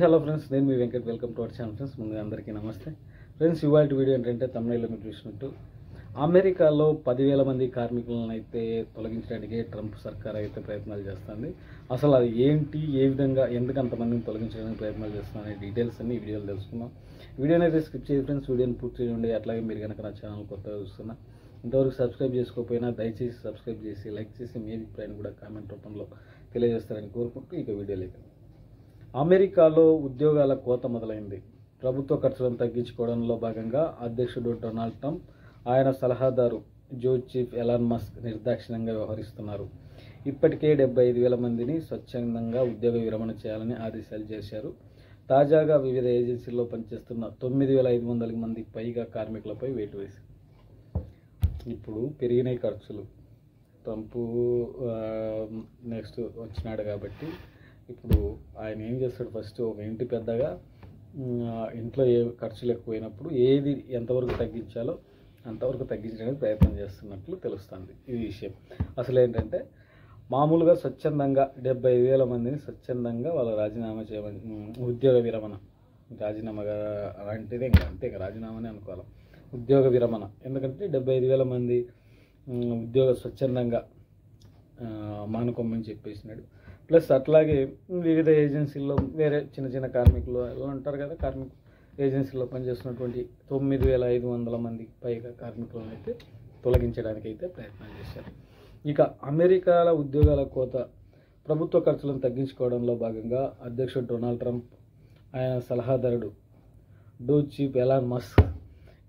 Hello friends, నేను మీ Venkat. Welcome to our channel. Friends, ముందుగా అందరికీ నమస్తే. ఫ్రెండ్స్, ఇవాళ వీడియో ఏంటంటే తమిళలో మీరు చూసినట్టు అమెరికాలో 10,000 మంది కార్మికులను అయితే తొలగించడానికి ట్రంప్ సర్కార్ అయితే ప్రయత్నాలు చేస్తుంది. అసలు అది ఏంటి, ఏ విధంగా, ఎందుకు అంతమందిని తొలగించడానికి ప్రయత్నాలు చేస్తున్నా అనే డీటెయిల్స్ అన్ని ఈ వీడియోలో తెలుసుకుందాం. వీడియోని అయితే స్కిప్ చేయండి ఫ్రెండ్స్, వీడియోని పూర్తి చేయండి. అట్లాగే మీరు కనుక నా ఛానల్ కొత్తగా చూస్తున్నా, ఇంతవరకు సబ్స్క్రైబ్ చేసుకోకపోయినా దయచేసి సబ్స్క్రైబ్ చేసి లైక్ చేసి మీ అభిప్రాయాన్ని కూడా కామెంట్ రూపంలో తెలియజేస్తారని కోరుకుంటూ ఇక వీడియోలోకి. అమెరికాలో ఉద్యోగాల కోత మొదలైంది. ప్రభుత్వ ఖర్చులను తగ్గించుకోవడంలో భాగంగా అధ్యక్షుడు డొనాల్డ్ ట్రంప్, ఆయన సలహాదారు జోసెఫ్ ఎలాన్ మస్క్ నిర్దాక్షిణ్యంగా వ్యవహరిస్తున్నారు. ఇప్పటికే 75,000 మందిని స్వచ్ఛందంగా ఉద్యోగ విరమణ చేయాలని ఆదేశాలు చేశారు. తాజాగా వివిధ ఏజెన్సీల్లో పనిచేస్తున్న 9,500 మంది పైగా కార్మికులపై వేటు వేసింది. ఇప్పుడు పెరిగిన ఖర్చులు. ట్రంప్ నెక్స్ట్ వచ్చినాడు కాబట్టి ఇప్పుడు ఆయన ఏం చేస్తాడు, ఫస్ట్ ఒక ఇంటి పెద్దగా ఇంట్లో ఏ ఖర్చులు ఎక్కువైనప్పుడు ఏది ఎంతవరకు తగ్గించాలో అంతవరకు తగ్గించడానికి ప్రయత్నం చేస్తున్నట్లు తెలుస్తుంది. ఈ విషయం అసలు ఏంటంటే, మామూలుగా స్వచ్ఛందంగా 75,000 మందిని స్వచ్ఛందంగా వాళ్ళ రాజీనామా చేయమని, ఉద్యోగ విరమణ, రాజీనామాగా అలాంటిదే, ఇంకా రాజీనామానే అనుకోవాలి, ఉద్యోగ విరమణ. ఎందుకంటే 75,000 మంది స్వచ్ఛందంగా మానుకోమని చెప్పేసినాడు. ప్లస్ అట్లాగే వివిధ ఏజెన్సీల్లో వేరే చిన్న చిన్న కార్మికులు ఎలా ఉంటారు కదా, కార్మిక ఏజెన్సీల్లో పనిచేస్తున్నటువంటి 9,500 మంది పైగా కార్మికులను అయితే తొలగించడానికి అయితే ప్రయత్నాలు చేశారు. ఇక అమెరికాల ఉద్యోగాల కోత, ప్రభుత్వ ఖర్చులను తగ్గించుకోవడంలో భాగంగా అధ్యక్షుడు డొనాల్డ్ ట్రంప్, ఆయన సలహాదారుడు జోసెఫ్ ఎలాన్ మస్క్.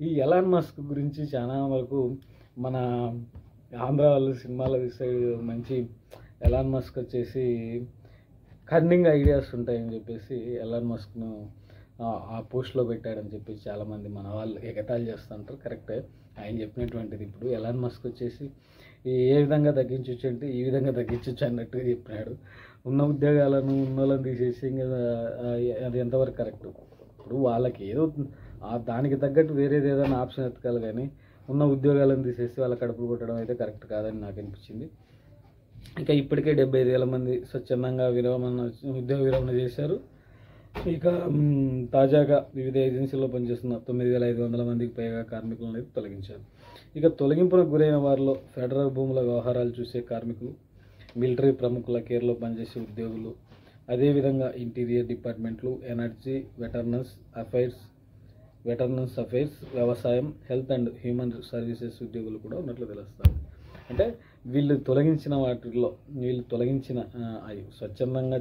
ఈ ఎలాన్ మస్క్ గురించి చాలా వరకు మన ఆంధ్ర వాళ్ళు సినిమాల సైడ్ మంచి ఎలాన్ మస్క్ వచ్చేసి కన్నింగ్ ఐడియాస్ ఉంటాయని చెప్పేసి ఎలాన్ మస్క్ను ఆ పోస్ట్లో పెట్టాడని చెప్పి చాలామంది మన వాళ్ళు ఎగతాళి చేస్తుంటారు. కరెక్టే, ఆయన చెప్పినటువంటిది. ఇప్పుడు ఎలాన్ మస్క్ వచ్చేసి ఏ విధంగా తగ్గించవచ్చు అంటే ఈ విధంగా తగ్గించవచ్చు అన్నట్టుగా చెప్పినాడు. ఉన్న ఉద్యోగాలను ఉన్నోళ్ళని తీసేసి ఇంకా అది ఎంతవరకు కరెక్ట్? ఇప్పుడు వాళ్ళకి ఏదో దానికి తగ్గట్టు వేరేది ఏదైనా ఆప్షన్ ఎత్తుకాలి, కానీ ఉన్న ఉద్యోగాలను తీసేసి వాళ్ళ కడుపులు కొట్టడం అయితే కరెక్ట్ కాదని నాకు అనిపించింది. ఇక ఇప్పటికే 75,000 మంది స్వచ్ఛందంగా ఉద్యోగ విరమణ చేశారు. ఇక తాజాగా వివిధ ఏజెన్సీల్లో పనిచేస్తున్న 9,500 మందికి పైగా కార్మికులను అయితే తొలగించారు. ఇక తొలగింపునకు గురైన వారిలో ఫెడరల్ భూముల వ్యవహారాలు చూసే కార్మికులు, మిలిటరీ ప్రముఖుల కేర్లో పనిచేసే ఉద్యోగులు, అదేవిధంగా ఇంటీరియర్ డిపార్ట్మెంట్లు, ఎనర్జీ, వెటరన్స్ అఫైర్స్, వ్యవసాయం, హెల్త్ అండ్ హ్యూమన్ సర్వీసెస్ ఉద్యోగులు కూడా ఉన్నట్లు తెలుస్తారు. అంటే వీళ్ళు తొలగించిన స్వచ్ఛందంగా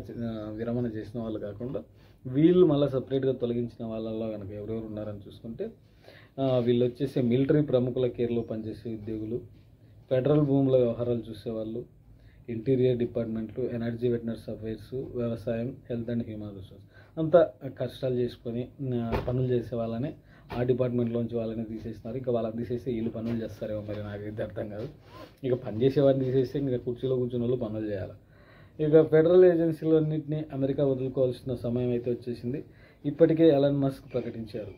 విరమణ చేసిన వాళ్ళు కాకుండా వీళ్ళు మళ్ళీ సపరేట్గా తొలగించిన వాళ్ళలో కనుక ఎవరెవరు ఉన్నారని చూసుకుంటే, వీళ్ళు వచ్చేసి మిలిటరీ ప్రముఖుల కేర్లో పనిచేసే ఉద్యోగులు, ఫెడరల్ భూముల వ్యవహారాలు చూసేవాళ్ళు, ఇంటీరియర్ డిపార్ట్మెంట్లు, ఎనర్జీ, వెటరనరీ అఫైర్స్, వ్యవసాయం, హెల్త్ అండ్ హ్యూమన్ రిసోర్స్. అంతా కష్టాలు చేసుకొని పనులు చేసే వాళ్ళని ఆ డిపార్ట్మెంట్లోంచి వాళ్ళని తీసేస్తున్నారు. ఇంకా వాళ్ళని తీసేసి వీళ్ళు పనులు చేస్తారేమో, మరి నాకైతే అర్థం కాదు. ఇక పని చేసేవాడిని తీసేస్తే ఇంకా కుర్చీలో కూర్చున్న వాళ్ళు పనులు చేయాలి. ఇక ఫెడరల్ ఏజెన్సీలు అన్నింటినీ అమెరికా వదులుకోవాల్సిన సమయం అయితే వచ్చేసింది. ఇప్పటికే ఎలాన్ మస్క్ ప్రకటించారు.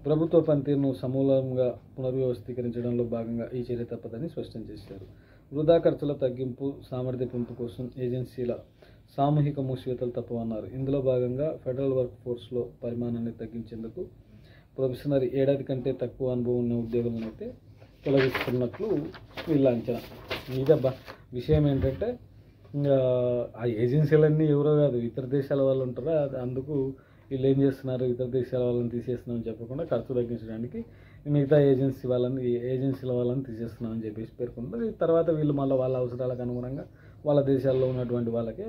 ప్రభుత్వ పనితీరును సమూలంగా పునర్వ్యవస్థీకరించడంలో భాగంగా ఈ చర్య తప్పదని స్పష్టం చేశారు. వృధా ఖర్చుల తగ్గింపు, సామర్థ్య పెంపు కోసం ఏజెన్సీల సామూహిక మూసివేతలు తప్పవన్నారు. ఇందులో భాగంగా ఫెడరల్ వర్క్ ఫోర్స్లో పరిమాణాన్ని తగ్గించేందుకు ప్రొఫెషనరీ, ఏడాది కంటే తక్కువ అనుభవం ఉన్న ఉద్యోగులను అయితే తొలగిస్తున్నట్లు వీళ్ళ అంచనా. ఇదబ్బా విషయం ఏంటంటే, ఆ ఏజెన్సీలన్నీ ఎవరో కాదు, ఇతర దేశాల వాళ్ళు ఉంటారో అందుకు వీళ్ళు ఏం చేస్తున్నారు, ఇతర దేశాల వాళ్ళని తీసేస్తున్నామని చెప్పకుండా ఖర్చు తగ్గించడానికి మిగతా ఏజెన్సీల వాళ్ళని తీసేస్తున్నామని చెప్పేసి పేర్కొంటారు. తర్వాత వీళ్ళు మళ్ళీ వాళ్ళ అవసరాలకు అనుగుణంగా వాళ్ళ దేశాల్లో ఉన్నటువంటి వాళ్ళకే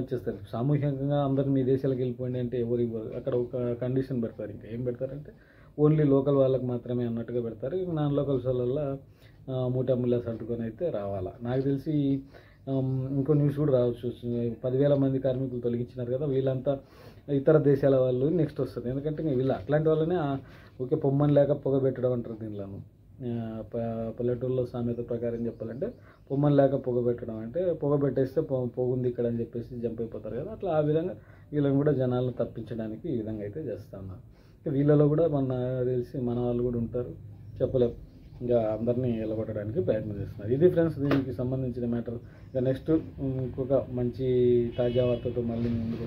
ఇచ్చేస్తారు. సామూహికంగా అందరూ మీ దేశాలకు వెళ్ళిపోయింది అంటే ఎవరు ఇవ్వరు. అక్కడ ఒక కండిషన్ పెడతారు. ఇంకా ఏం పెడతారంటే ఓన్లీ లోకల్ వాళ్ళకి మాత్రమే అన్నట్టుగా పెడతారు. నాన్ లోకల్స్ వల్ల మూటముల్లా సర్దుకొని అయితే రావాలా. నాకు తెలిసి ఇంకో న్యూస్ కూడా రావచ్చు, 10,000 మంది కార్మికులు తొలగించినారు కదా, వీళ్ళంతా ఇతర దేశాల వాళ్ళు నెక్స్ట్ వస్తుంది. ఎందుకంటే వీళ్ళు అట్లాంటి వాళ్ళనే ఓకే పొమ్మని లేక పొగబెట్టడం అంటారు దీనిలో. పల్లెటూరులో సామెత ప్రకారం చెప్పాలంటే పొమ్మని లేక పొగబెట్టడం, అంటే పొగబెట్టేస్తే పొగుంది ఇక్కడ అని చెప్పేసి జంప్ అయిపోతారు కదా, అట్లా ఆ విధంగా వీళ్ళని కూడా జనాలను తప్పించడానికి ఈ విధంగా అయితే చేస్తూ ఉన్నారు. వీళ్ళలో కూడా తెలిసి మన వాళ్ళు కూడా ఉంటారు, చెప్పలేం. ఇంకా అందరినీ ఎలగొట్టడానికి ప్రయత్నం చేస్తున్నారు. ఇది ఫ్రెండ్స్ దీనికి సంబంధించిన మ్యాటర్. ఇక నెక్స్ట్ ఇంకొక మంచి తాజా వార్తతో మళ్ళీ ముందుకు